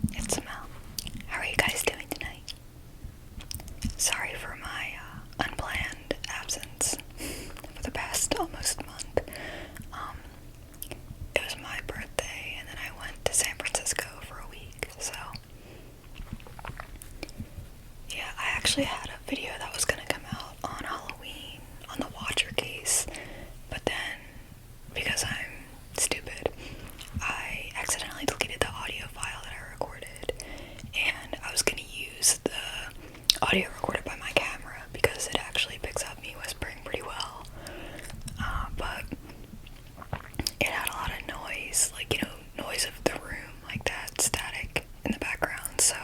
It's Mel. How are you guys doing tonight? Sorry for my unplanned absence for the past almost month. It was my birthday and then I went to San Francisco for a week, so yeah, I actually had a video that was gonna come out on Halloween on the watcher case, but then, because I'm stupid, I accidentally deleted the audio file that I recorded, and I was gonna use the audio recorded by my camera because it actually picks up me whispering pretty well, but it had a lot of noise, like, noise of the room, like that static in the background, so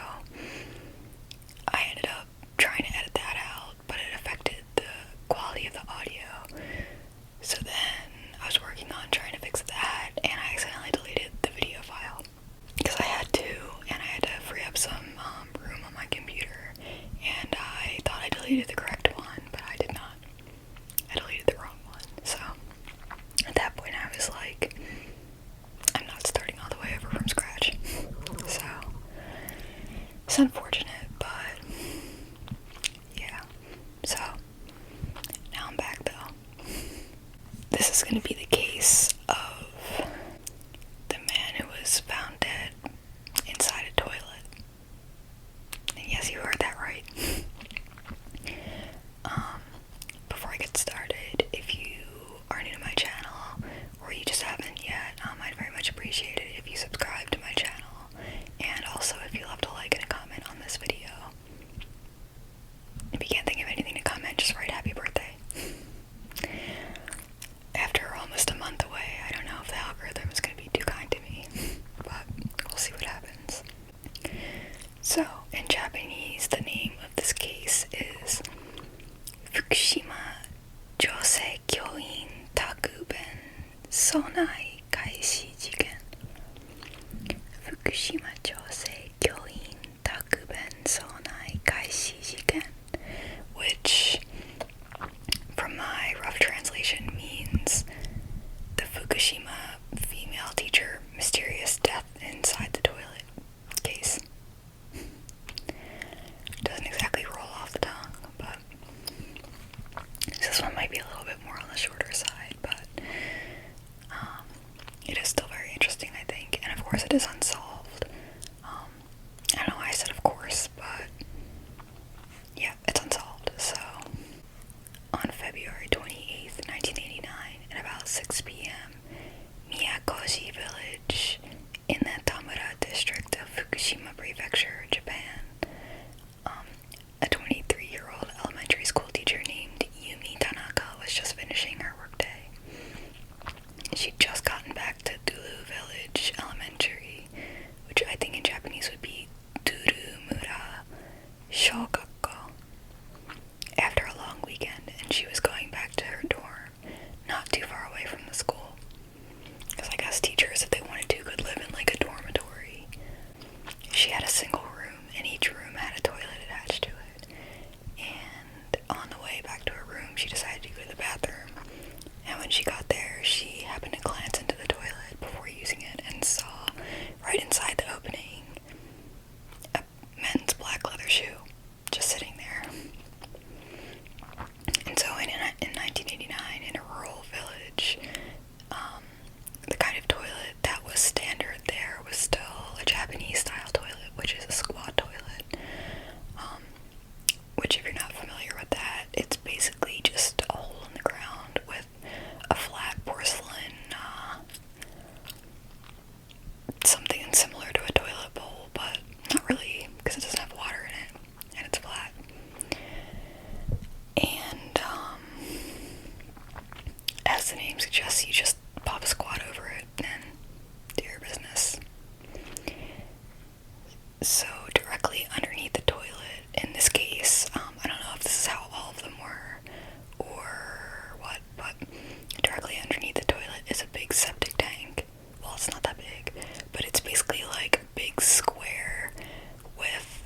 I ended up trying to edit that out, but it affected the quality of the audio. So then I was working on trying to fix that, and I accidentally deleted the video file because I had to, and I had to free up some room on my computer, and I thought I deleted the correct one, but I did not. I deleted the wrong one. So at that point I was like, I'm not starting all the way over from scratch. So it's unfortunate, but yeah. So now I'm back though. This is going to be the case of the man who was found dead inside a toilet. And yes, you heard that right. Before I get started, if you are new to my channel, or you just haven't yet, I'd very much appreciate it if you subscribe to my channel, and also if you left a like and a comment on this video. If you can't think of anything to comment, just write happy birthday. After almost a month away, I don't know if the algorithm is going to be too kind to me, but we'll see what happens. So, in Japanese, the name of this case is Fukushima Josei Kyoin Takuben Sonai Kaishi Jiken. Fukushima Josei Kyoin Takuben Sonai Kaishi Jiken, which, from my rough translation, means the Fukushima female teacher mysterious death inside the toilet case. Doesn't exactly roll off the tongue, but this one might be a little bit more on the shorter side, but it is still very interesting, I think, and of course it is unsolved. I don't know why I said of course, but yeah, it's unsolved. So, on February 28th, 1989, at about 6 p.m., Miyakoshi Village in the Tamura district of Fukushima Prefecture, Japan, a 23-year-old elementary school teacher named Yumi Tanaka was just finishing her workday. She'd just gotten back to Duru Village Elementary, which I think in Japanese would be Durumura Shogakko, after a long weekend, and she was going back to her dorm, not too far away from the school. Because I guess teachers, if they wanted to, could live in like a dormitory. She had a single room, and each room had a toilet attached to it. And on the way back to her room, she decided to go to the bathroom. And when she got there, she happened to glance into the toilet before using it and saw, right inside the opening, a men's black leather shoe just sitting there. And so in 1989, in a rural village, the kind of toilet that was standard there was still a Japanese-style toilet, which is a squat toilet. Which, if you're not familiar with that, it's basically just a hole in the ground with a flat porcelain, something similar to a toilet bowl, but not really, because it doesn't have water in it, and it's flat. And, as the name suggests, you just pop a squat over it and do your business. So directly underneath the toilet, in this case, I don't know if this is how all of them were or what, but directly underneath the toilet is a big septic tank. Well, it's not that big, but it's basically like a big square with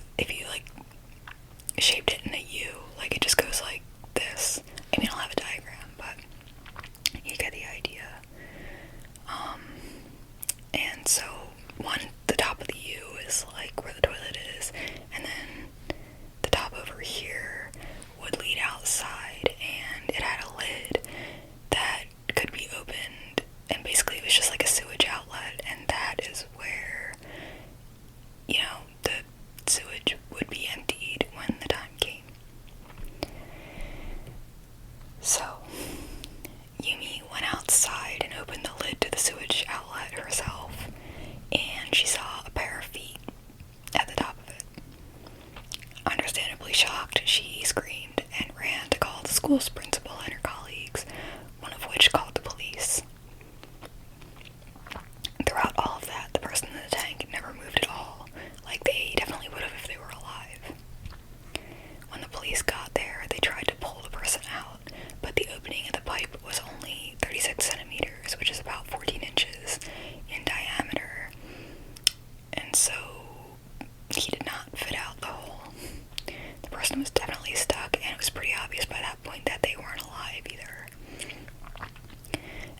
and she saw a pair of feet at the top of it. Understandably shocked, she screamed and ran to call the school's principal and her colleagues, one of which called the police. Throughout all of that, the person in the tank never moved at all, like they definitely would have if they were alive. When the police got there, they tried to pull the person out, but the opening of the pipe was only 36 centimeters, which is about 14 inches in diameter, and so he did not fit out the hole. The person was definitely stuck, and it was pretty obvious by that point that they weren't alive either.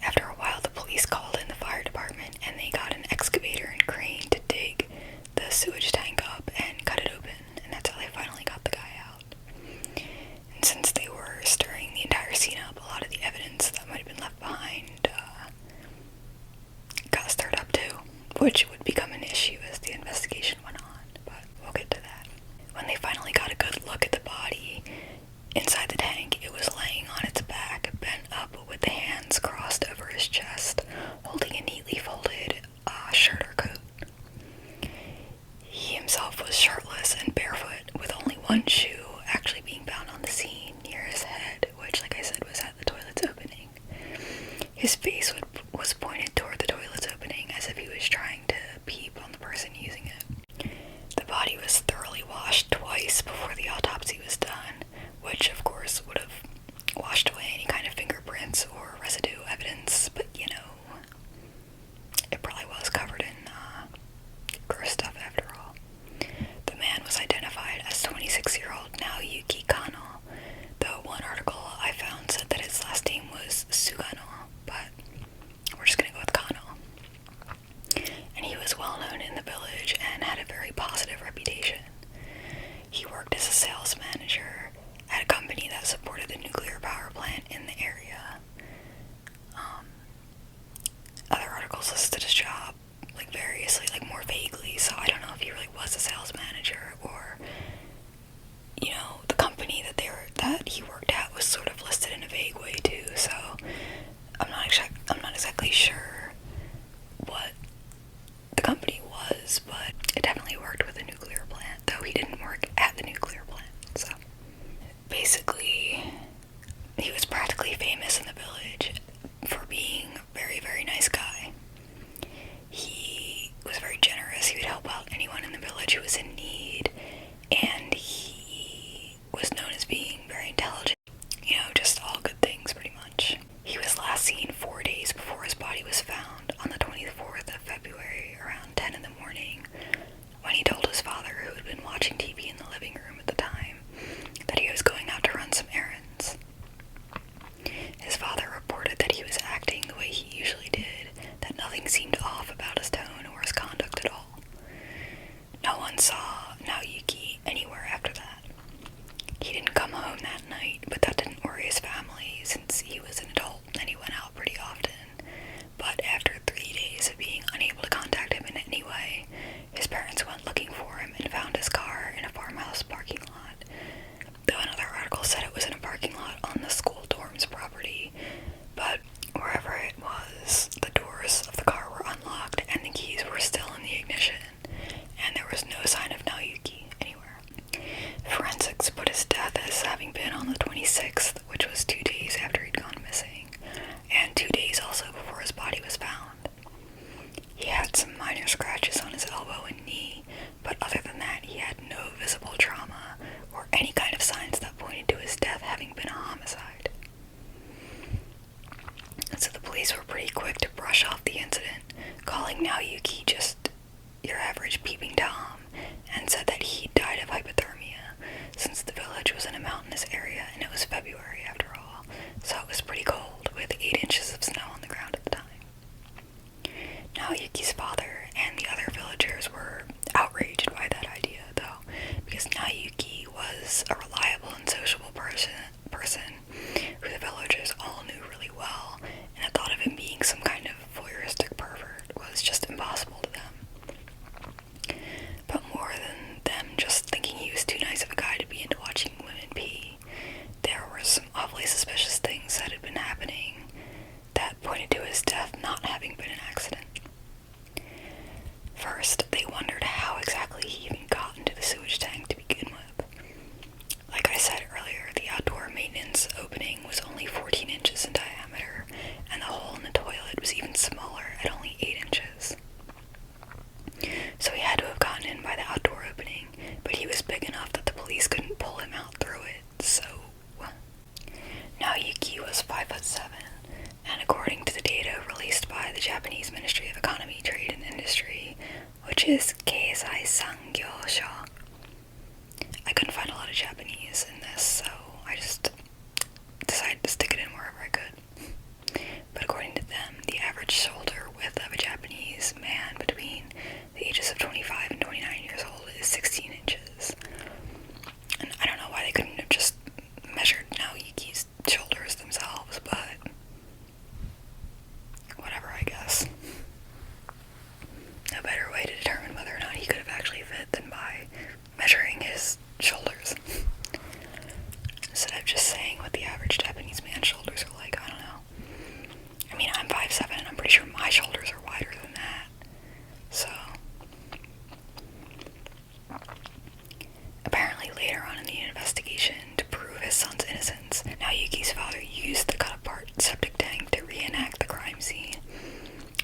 After a while, the police called in the fire department, and they got an excavator and crane to dig the sewage tank up and cut it open, and that's how they finally got the guy out. And since they were stirring the entire scene up, a lot of the evidence that might have been left behind got stirred up too, which would become an issue as the investigation went on, but we'll get to that. When they finally got a good look at the body inside the tank, it was laying on its back, bent up with the hands crossed over his chest, holding a neatly folded shirt or coat. He himself was shirtless and barefoot, with only one shoe actually being found on the scene near his head, which, like I said, was at the toilet's opening. His face was pointed toward the toilet's opening as if he was trying to peep on the person using it. The body was thoroughly washed twice before the autopsy was done, which of course would have washed away any kind of fingerprints or residue evidence, but you know, it probably was covered in gross stuff after all. The man was identified as 26-year-old Naoyuki Kanno, though one article I found said that his last name was Sugano, but we're just gonna go with Kanno. And he was well known in the village and had a very positive reputation. He worked as a sales manager at a company that supported the nuclear power plant in the area. Other articles listed his job variously, more vaguely, so I don't know if he really was a sales manager or, you know, the company that he worked at was sort of listed in a vague way too, so I'm not exactly sure what the company was, but it definitely worked with a nuclear plant, though he didn't work at the nuclear plant, so basically he was practically famous in the village for being a very, very nice guy. He was very generous. He would help out anyone in the village who was in need, and he was known as being very intelligent. You know, just all good things, pretty much. He was last seen 4 days before his body was found, on the 24th of February, around 10 in the morning, when he told his father, who had been watching TV in the living room at the time, that he was going out to run some errands. His father reported that he was acting the way he usually did, first, they wondered how exactly he even got into the sewage tank to begin with. Like I said earlier, the outdoor maintenance opening was only 14 inches in diameter, and the hole in the toilet was even smaller at only 8 inches. So he had to have gotten in by the outdoor opening, but he was big enough that the police couldn't pull him out through it, so... Naoyuki was 5'7", and according to the data released by the Japanese Ministry of Economy, Trade and Industry, which is Keizai Sangyo Sho. I couldn't find a lot of Japanese in this, so I just decided to stick it in wherever I could. But according to them, the average shoulder width of a Japanese man between the ages of 25 and 29 years old is 16 inches. And I don't know why they couldn't have just measured Naoyuki's shoulders themselves, but whatever, I guess. No better way to determine whether or not he could have actually fit than by measuring his shoulders. Instead of just saying what the average Japanese man's shoulders are like, I don't know. I mean, I'm 5'7", and I'm pretty sure my shoulders are wider than that. So, apparently later on in the investigation, to prove his son's innocence, Naoyuki's father used the cut-apart septic tank to reenact the crime scene,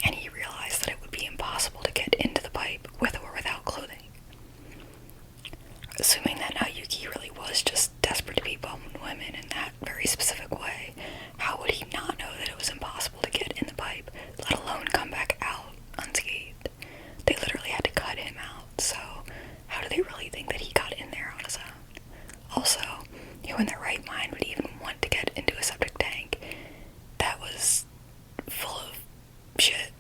and he realized that it would be impossible to get into the pipe with or without clothing. Assuming that Naoyuki really was just desperate to be bumming women in that very specific way, how would he not know that it was impossible to get in the pipe, let alone come back out unscathed? They literally had to cut him out, so how do they really think that he got in there on his own? Also, who in their right mind would even want to get into a septic tank that was full of shit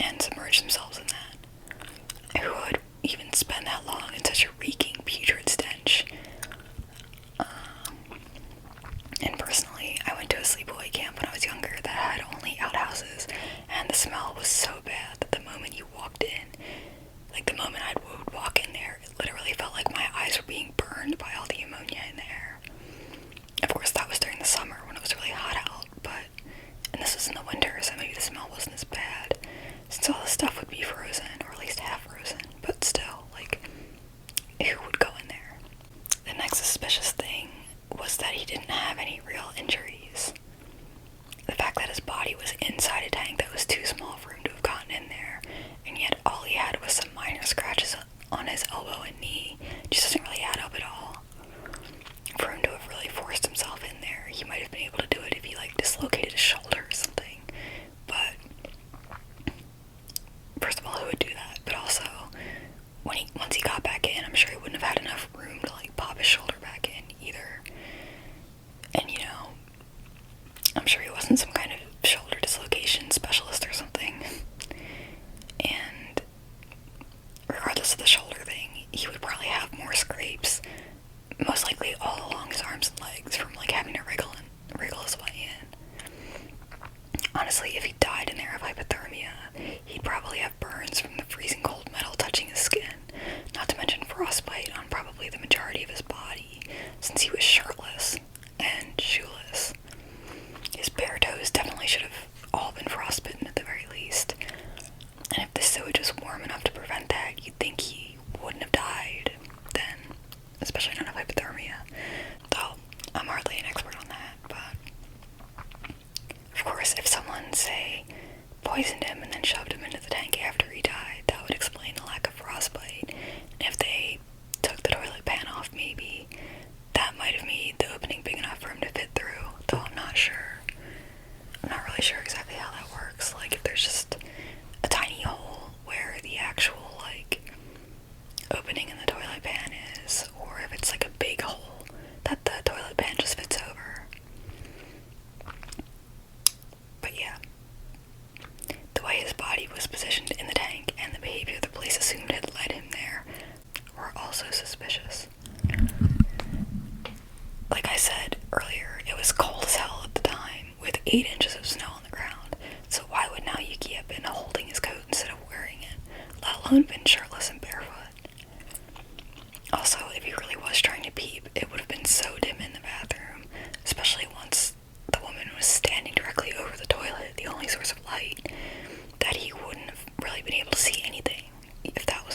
and submerge themselves in that? Who would even spend that long in such a reeking, putrid stench? And personally, I went to a sleepaway camp when I was younger that had only outhouses, and the smell was so bad that the moment you walked in, like the moment I would walk in there, it literally felt like my eyes were being burned by all the ammonia in the air. Of course, that was during the summer when it was really hot out, and this was in the winter, so maybe the smell wasn't as bad, since all the stuff would be frozen, or at least half frozen, but still, like, who would go in there? The next suspicious thing was that he didn't have any real injuries. The fact that his body was inside a tank that was too small for him to have gotten in there, and yet all he had was some minor scratches on his elbow and knee, just doesn't really add up at all. For him to have really forced himself in there, he might have been able to do it if he, like, dislocated his shoulder or something, but first of all, who would do that? But also, once he got back in, I'm sure he wouldn't have had enough room to, like, pop his shoulder back in either. And, you know, I'm sure he wasn't some kind of shoulder dislocation specialist or something. And regardless of the shoulder thing, he would probably have more scrapes, most likely all along his arms and legs, from, like, having to wriggle his way in. Honestly, if he died in there of hypothermia, he'd probably have burns from the freezing cold metal touching his skin, not to mention frostbite on probably the majority of his body, since he was shirtless and shoeless. His bare toes definitely should have all been frostbitten at the very least, and if the sewage was warm enough to prevent that, you'd think he wouldn't have died then, especially not of hypothermia, though I'm hardly an expert on that. But of course, if someone, say, poisoned him and then shoved him into the tank after he died, that would explain the lack of frostbite. And if they took the toilet pan off, maybe that might have made the opening big enough for him to fit through, though I'm not sure. I'm not really sure exactly how that works, like if there's just a tiny hole where the actual, like, opening in the toilet pan is, or if it's like a big hole that the toilet pan just fits over. But yeah, the way his body was positioned in the tank and the behavior the police assumed had led him there were also suspicious. Like I said earlier, it was cold as hell at the time, with 8 inches of snow on the ground, so why would Naoyuki have been holding his coat instead of wearing it, let alone been shirtless and barefoot? Also, if he really was trying to peep, it would have been so dim in the bathroom, especially once the woman was standing directly over the toilet, the only source of light, that he wouldn't have really been able to see anything if that was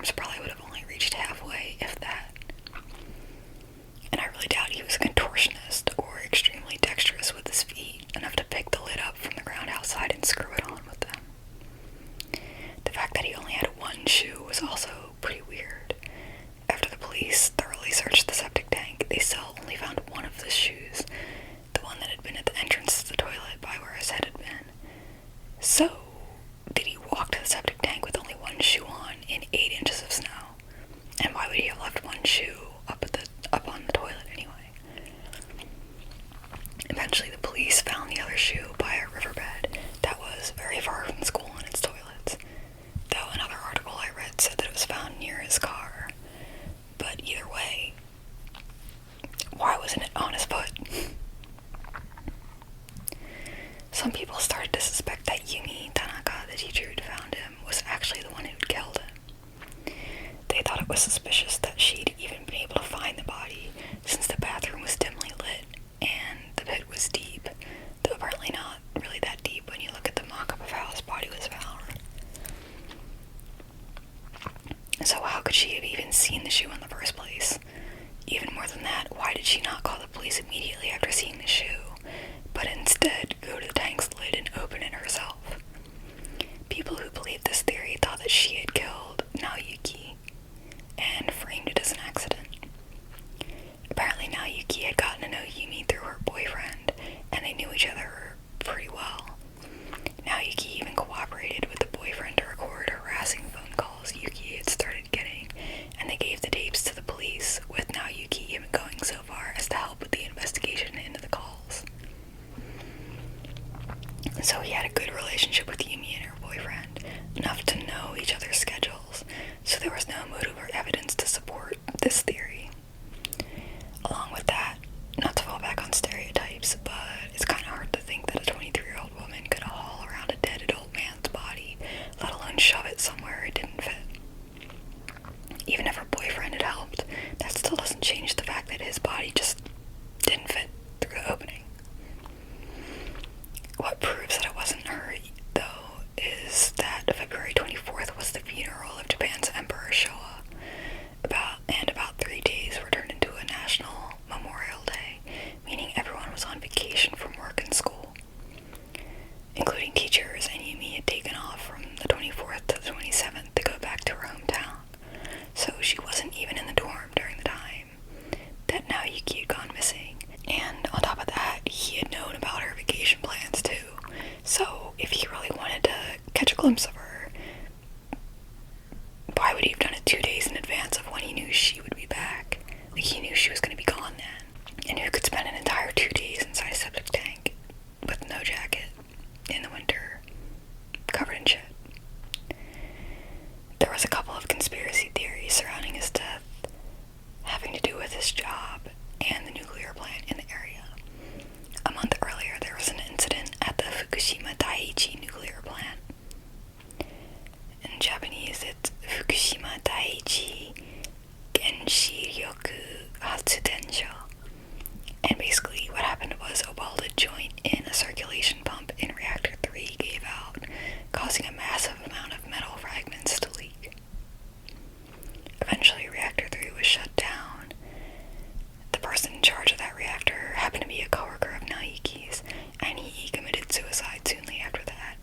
arms probably would have only reached halfway, if that. And I really doubt he was a contortionist or extremely dexterous with his feet, enough to pick the lid up from the ground outside and screw it on with them. The fact that he only had one shoe was also pretty weird. After the police thoroughly searched the septic tank, they still only found one of the shoes, the one that had been at the entrance to the toilet by where his head had been. So, did he walk to the septic tank with only one shoe on in 8 inches of snow? And why would he have left one shoe up on the toilet anyway? Eventually, the police found the other shoe by a riverbed that was very far from the school and its toilets, though another article I read said that it was found near his car. But either way, why wasn't it on his foot? Some people started to suspect that Yumi Tanaka, the teacher who'd found him, was actually the one who'd killed him. They thought it was suspicious that she'd even been able to find the body, since the bathroom was dimly lit and the pit was deep, though apparently not really that deep when you look at the mock-up of how his body was found. So how could she have even seen the shoe in the first place? Even more than that, why did she not call the police immediately after seeing the shoe, but instead go to the tank's lid and open it herself? People who believed this theory thought that she had killed Naoyuki and framed it as an accident. Apparently Naoyuki had gotten to know Yumi through her boyfriend, and they knew each other pretty well. Naoyuki even cooperated with the boyfriend to record harassing phone calls Yuki had started getting, and they gave the tapes to the police, with Naoyuki even going so far as to help with the investigation into the calls. So he had a good relationship with Yumi and her boyfriend, enough to know each other's schedules, so there was no motive or evidence to support this theory. Along with that, not to fall back on stereotypes, but it's kind of hard to think that a 23-year-old woman could haul around a dead adult man's body, let alone shove it somewhere it didn't fit. Even if her boyfriend had helped, that still doesn't change the fact that his body just didn't fit through the opening. What proves that it wasn't her, though, is that February 24th was the funeral of Japan's Emperor Showa, about 3 days were turned into a national Memorial Day, meaning everyone was on vacation from work and school, including teachers, and Yumi had taken off from the 24th to the 27th to go back to her hometown, so she wasn't even in the dorm during the time that Naoyuki had gone missing. And on top of that, he had known about her vacation plans too, so if he really wanted to catch a glimpse of her, why would he have done it 2 days in advance of when he knew she would be back? Like, he knew she was going to be gone then. And who could spend an entire 2 days inside a septic tank with no jacket in the winter, covered in shit? There was a couple of conspiracy theories surrounding his death, having to do with his job and the nuclear plant in the area. A month earlier, there was an incident at the Fukushima Daiichi nuclear plant. In Japanese, it's Fukushima Daiichi Genshiryoku Hatsudensho. And basically what happened was a welded joint in a circulation pump in reactor 3 gave out, causing a massive amount of metal fragments to leak. Eventually, reactor 3 was shut down. The person in charge of that reactor happened to be a coworker of Naoyuki's, and he committed suicide soon after that,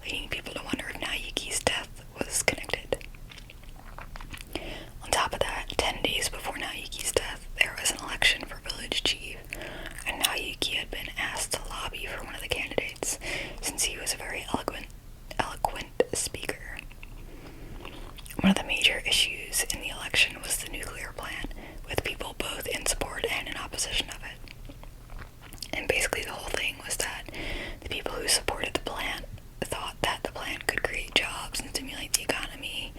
leading people to wonder if Naoyuki's death was connected. On top of that, 10 days before Naoyuki's death, there was an election for village chief, and Naoyuki had been asked to lobby for one of the candidates, since he was a very eloquent speaker. One of the major issues in the election was the nuclear plant, with people both in support and in opposition of it. And basically the whole thing was that the people who supported the plant thought that the plant could create jobs and stimulate the economy,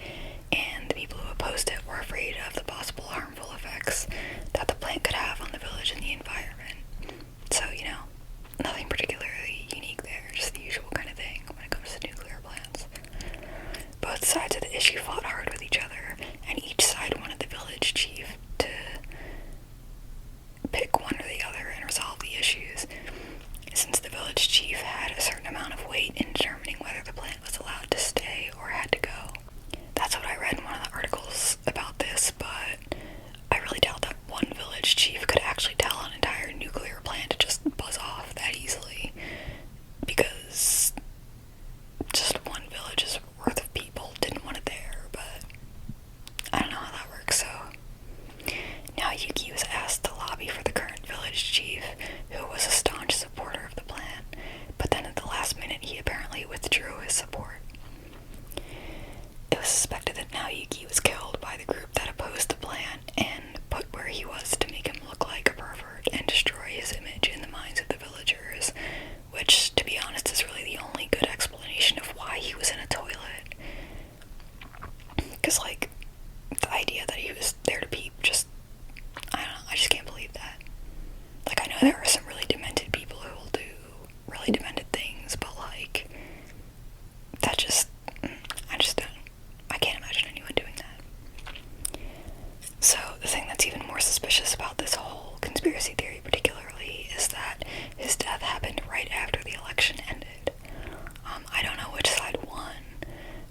and the people who opposed it were afraid of the possible harmful effects that the plant could have on the village and the environment. So, nothing particularly unique there, just the usual kind of thing when it comes to nuclear plants. Both sides of the issue fought hard with each other, and each side wanted the village chief to pick one the idea that he was there to peep, I don't know, I just can't believe that. Like, I know there are some really demented people who will do really demented things, but like, that I can't imagine anyone doing that. So, the thing that's even more suspicious about this whole conspiracy theory particularly is that his death happened right after the election ended. I don't know which side won,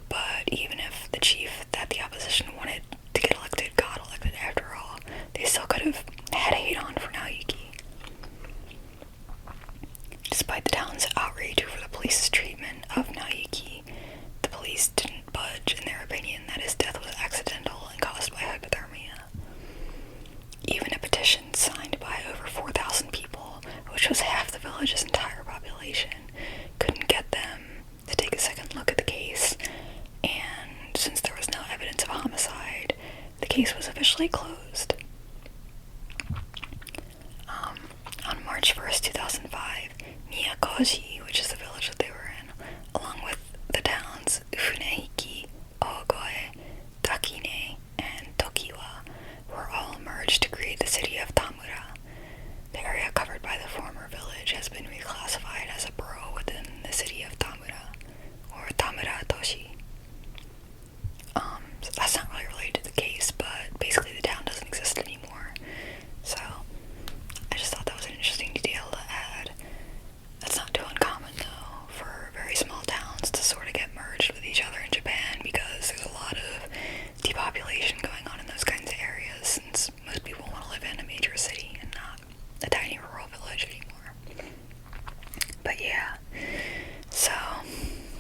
but even if the chief that the opposition wanted to get elected got elected after all, they still could have had hate on for Naoyuki. Despite the town's outrage over the police's treatment of Naoyuki, the police didn't budge in their opinion that his death was accidental and caused by hypothermia. Even a petition signed by over 4,000 people, which was half the village's entire population, couldn't get them to take a second look at the case, and since there was no evidence of a homicide, the case was officially closed. On March 1st, 2005, Miyakoshi, which is the village that they were in, along with the towns Funehiki, Ogoe, Takine, and Tokiwa, were all merged to create the city of Tamura. The area covered by the former village has been reclassified as a borough within the city of Tamura, or Tamura Toshi. So that's not really related to the case, but basically the town doesn't exist anymore. So I just thought that was an interesting detail to add. That's not too uncommon, though, for very small towns to sort of get merged with each other in Japan, because there's a lot of depopulation going on in those kinds of areas, since most people want to live in a major city and not a tiny rural village anymore. But yeah, so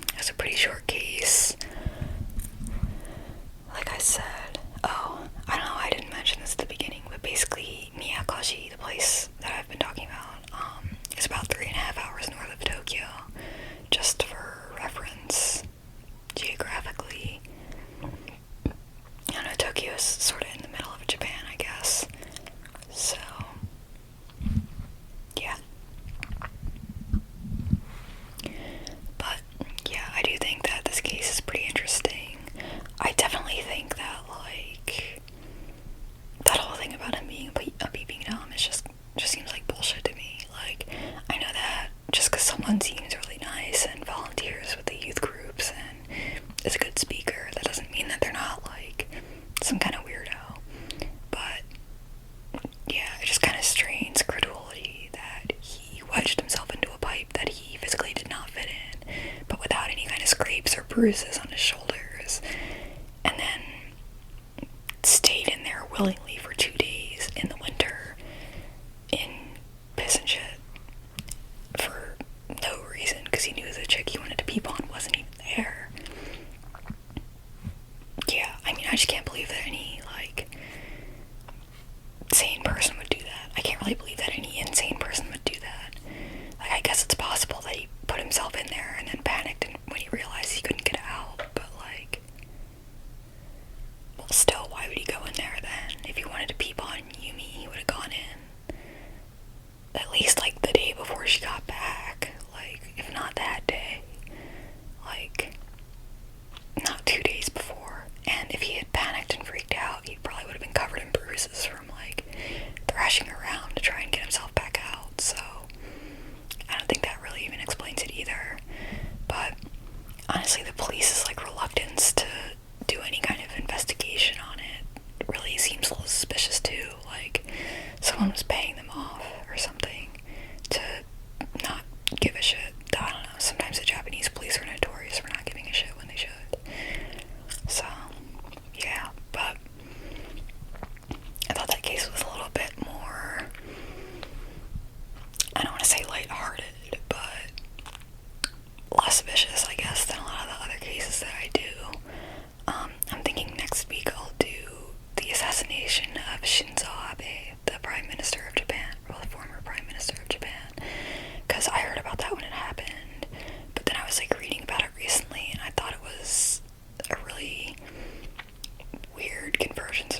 it was a pretty short case. Like I said, I don't know, I didn't mention this at the beginning, but basically Miyakoshi, the place that I've been talking about, is about 3.5 hours north of Tokyo, just for reference, geographically. I know Tokyo is sort of in the middle of Japan, I guess, so, yeah. But, yeah, I do think that this case is pretty interesting. I definitely think that, like, that whole thing about him being a peeping Tom just seems like bullshit to me. Like, I know that just because someone seems really nice and volunteers with the youth groups and is a good speaker, that doesn't mean that they're not, like, some kind of weirdo. But, yeah, it just kind of strains credulity that he wedged himself into a pipe that he physically did not fit in, but without any kind of scrapes or bruises on his shoulders, and then stayed in there willingly for 2 days in the winter in piss and shit for no reason, because he knew the chick he wanted to peep on wasn't even there. Yeah, I mean, I just can't believe that any, like, sane person would do that. I can't really believe that any insane person would do that. Like, I guess it's possible that he put himself in there and then panicked and when he realized he couldn't get out, but, like, well, still, why would he go in there then? If he wanted to peep on Yumi, he would have gone in at least, like, the day before she got back. Like, if not that day. Like, not 2 days before. And if he had panicked and freaked out, he probably would have been covered in bruises from, like, thrashing around to try and get himself back out. So, I don't think that really even explains it either. But, honestly, the police's, like, reluctance to do any kind of investigation on it really seems a little suspicious too. Like, someone was paying them off or something to not give a shit. I don't know, sometimes the Japanese police are notorious for not giving a shit when they should. So, yeah, but I thought that case was a little bit more, I don't want to say lighthearted, but less vicious, I guess, than a lot of the other cases that I do. I'm thinking next week I'll do the assassination of Shinzo Abe, the Prime Minister of Japan, or the former Prime Minister of Japan, because I heard about that when it happened, but then I was, like, reading about it recently, and I thought it was a really weird convergence